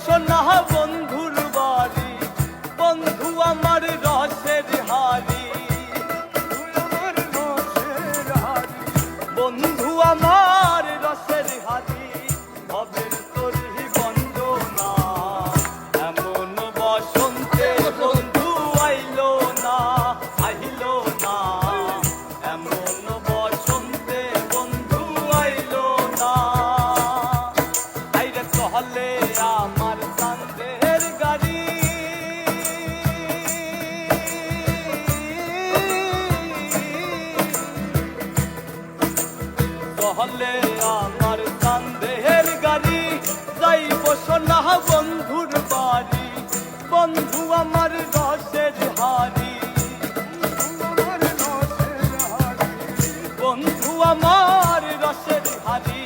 সোনা বন্ধুর বাড়ি, বন্ধু আমার রসের হাড়ি, বন্ধু আমার রসের হাড়ি, ভবের তরি বন্দনা। এমন বসন্তে বন্ধু আইলো না, আইলো না, এমন বসন্তে বন্ধু আইলো না। আইরে চলে আমার চাঁদের গাড়ি, চলে আমার চাঁদের গাড়ি, যাইব সোনা বন্ধুর বাড়ি, বন্ধু আমার রসের হাড়ি, বন্ধু আমার রসের হাড়ি,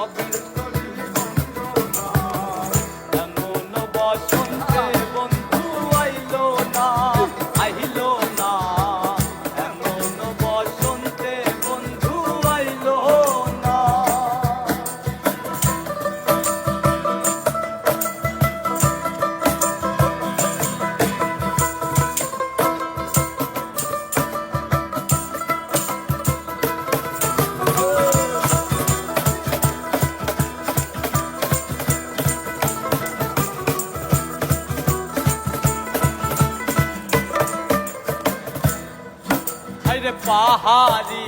অবির তরি বন্দনা। এমন বসন্তে বন্ধু আইলো না, আইলো না, এমন বসন্তে বন্ধু আইলো না। হায়রে পাহাড়ি